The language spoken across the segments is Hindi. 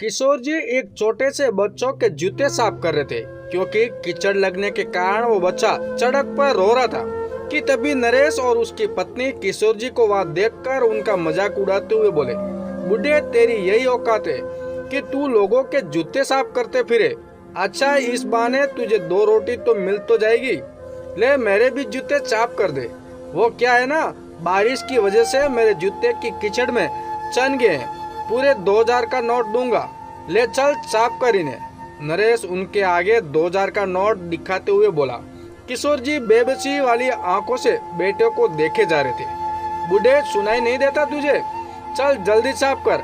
किशोर जी एक छोटे से बच्चों के जूते साफ कर रहे थे क्योंकि कीचड़ लगने के कारण वो बच्चा सड़क पर रो रहा था कि तभी नरेश और उसकी पत्नी किशोर जी को वहां देखकर उनका मजाक उड़ाते हुए बोले, बुढ़े तेरी यही औकात है कि तू लोगों के जूते साफ करते फिरे। अच्छा इस बहाने तुझे दो रोटी तो मिल तो जाएगी, ले मेरे भी जूते साफ कर दे। वो क्या है ना, बारिश की वजह से मेरे जूते की कीचड़ में चन गए हैं, पूरे 2000 का नोट दूंगा, ले चल साफ कर इन्हें। नरेश उनके आगे 2000 का नोट दिखाते हुए बोला। किशोर जी बेबसी वाली आंखों से बेटे को देखे जा रहे थे। बूढ़े सुनाई नहीं देता तुझे, चल जल्दी साफ कर।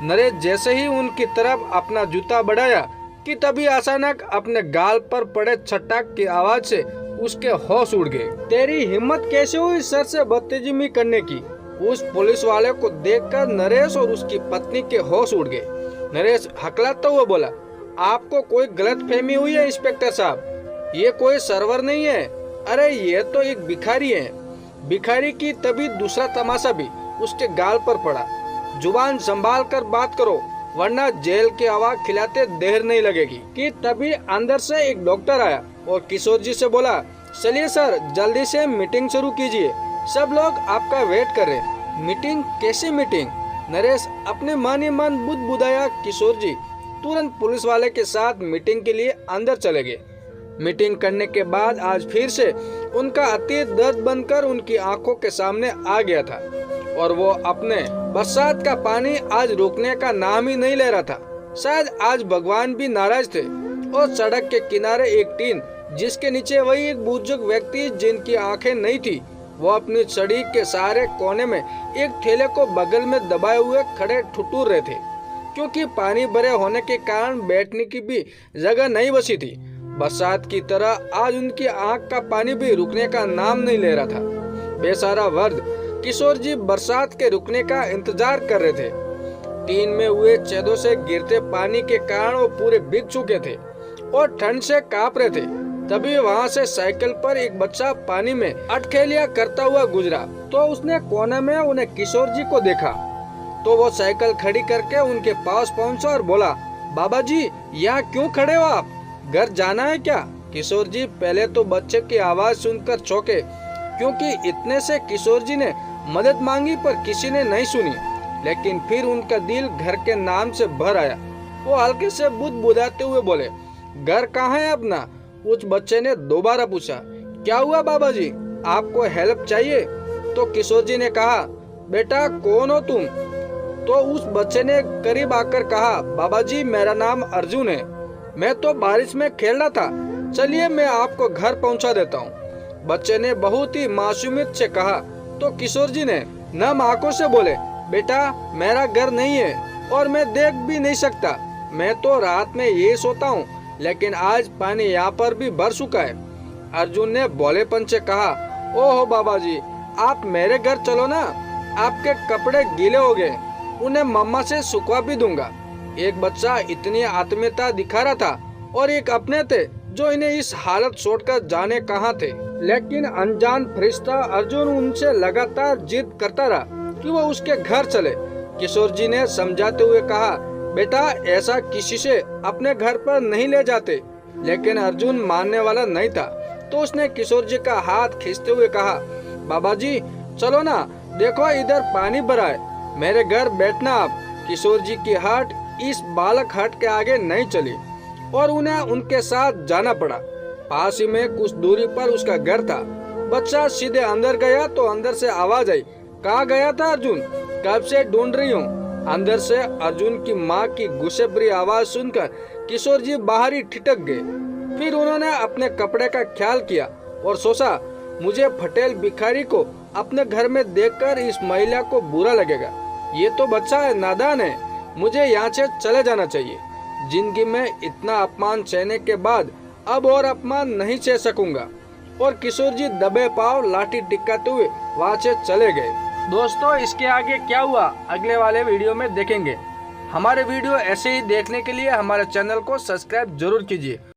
नरेश जैसे ही उनकी तरफ अपना जूता बढ़ाया कि तभी अचानक अपने गाल पर पड़े छटाक की आवाज से उसके होश उड़ गए। तेरी हिम्मत कैसे हुई सर से बदतमीजी करने की? उस पुलिस वाले को देखकर नरेश और उसकी पत्नी के होश उड़ गए। नरेश हकलाता हुआ बोला, आपको कोई गलतफहमी हुई है इंस्पेक्टर साहब, ये कोई सर्वर नहीं है, अरे ये तो एक भिखारी है। भिखारी की तभी दूसरा तमाशा भी उसके गाल पर पड़ा। जुबान संभाल कर बात करो वरना जेल की हवा खिलाते देर नहीं लगेगी। कि तभी अंदर से एक डॉक्टर आया और किशोर जी से बोला, चलिए सर जल्दी से मीटिंग शुरू कीजिए, सब लोग आपका वेट कर रहे हैं। मीटिंग? कैसी मीटिंग? नरेश अपने मन ही मन बुदबुदाया। किशोर जी तुरंत पुलिस वाले के साथ मीटिंग के लिए अंदर चले गए। मीटिंग करने के बाद आज फिर से उनका अतीत दर्द बनकर उनकी आंखों के सामने आ गया था और वो अपने बरसात का पानी आज रुकने का नाम ही नहीं ले रहा था। शायद आज भगवान भी नाराज थे। और सड़क के किनारे एक टीन जिसके नीचे वही एक बुजुर्ग व्यक्ति जिनकी आंखें नहीं थी, वो अपनी छड़ी के सहारे कोने में एक थैले को बगल में दबाए हुए खड़े ठुठुर रहे थे क्योंकि पानी भरे होने के कारण बैठने की भी जगह नहीं बची थी। बरसात की तरह आज उनकी आंख का पानी भी रुकने का नाम नहीं ले रहा था। बेचारा वर्द किशोर जी बरसात के रुकने का इंतजार कर रहे थे। टीन में हुए छेदों से गिरते पानी के कारण वो पूरे भीग चुके थे और ठंड से कांप रहे थे। तभी वहाँ से साइकिल पर एक बच्चा पानी में अटखेलियां करता हुआ गुजरा तो उसने कोने में उन्हें किशोर जी को देखा तो वो साइकिल खड़ी करके उनके पास पहुंचा और बोला, बाबा जी यहाँ क्यों खड़े हो आप, घर जाना है क्या? किशोर जी पहले तो बच्चे की आवाज सुनकर चौंके क्योंकि इतने से किशोर जी ने मदद मांगी पर किसी ने नहीं सुनी, लेकिन फिर उनका दिल घर के नाम से भर आया। वो हल्के से बुदबुदाते हुए बोले, घर कहाँ है अपना? उस बच्चे ने दोबारा पूछा, क्या हुआ बाबा जी, आपको हेल्प चाहिए? तो किशोर जी ने कहा, बेटा कौन हो तुम? तो उस बच्चे ने करीब आकर कहा, बाबा जी मेरा नाम अर्जुन है, मैं तो बारिश में खेल रहा था, चलिए मैं आपको घर पहुंचा देता हूं। बच्चे ने बहुत ही मासूमियत से कहा तो किशोर जी ने नम आंखों से बोले, बेटा मेरा घर नहीं है और मैं देख भी नहीं सकता, मैं तो रात में यही सोता हूँ, लेकिन आज पानी यहाँ पर भी भर चुका है। अर्जुन ने भोलेपन से कहा, ओहो बाबा जी आप मेरे घर चलो ना, आपके कपड़े गीले हो गए, उन्हें मम्मा से सुखवा भी दूंगा। एक बच्चा इतनी आत्मीयता दिखा रहा था और एक अपने थे जो इन्हें इस हालत छोड़कर जाने कहाँ थे, लेकिन अनजान फरिश्ता अर्जुन उनसे लगातार जिद करता रहा कि वो उसके घर चले। किशोर जी ने समझाते हुए कहा, बेटा ऐसा किसी से अपने घर पर नहीं ले जाते, लेकिन अर्जुन मानने वाला नहीं था तो उसने किशोर जी का हाथ खींचते हुए कहा, बाबा जी चलो ना, देखो इधर पानी भरा है, मेरे घर बैठना आप। किशोर जी की हट इस बालक हट के आगे नहीं चली और उन्हें उनके साथ जाना पड़ा। पास ही में कुछ दूरी पर उसका घर था। बच्चा सीधे अंदर गया तो अंदर से आवाज आई, कहाँ गया था अर्जुन, कब से ढूंढ रही हूँ। अंदर से अर्जुन की माँ की गुस्से भरी आवाज सुनकर किशोर जी बाहर ही ठिठक गए। फिर उन्होंने अपने कपड़े का ख्याल किया और सोचा, मुझे फटेल भिखारी को अपने घर में देखकर इस महिला को बुरा लगेगा, ये तो बच्चा है, नादान है, मुझे यहाँ से चले जाना चाहिए। जिंदगी में इतना अपमान सहने के बाद अब और अपमान नहीं सह सकूंगा। और किशोर जी दबे पांव लाठी टिकाते हुए वहाँ से चले गए। दोस्तों इसके आगे क्या हुआ अगले वाले वीडियो में देखेंगे। हमारे वीडियो ऐसे ही देखने के लिए हमारे चैनल को सब्सक्राइब जरूर कीजिए।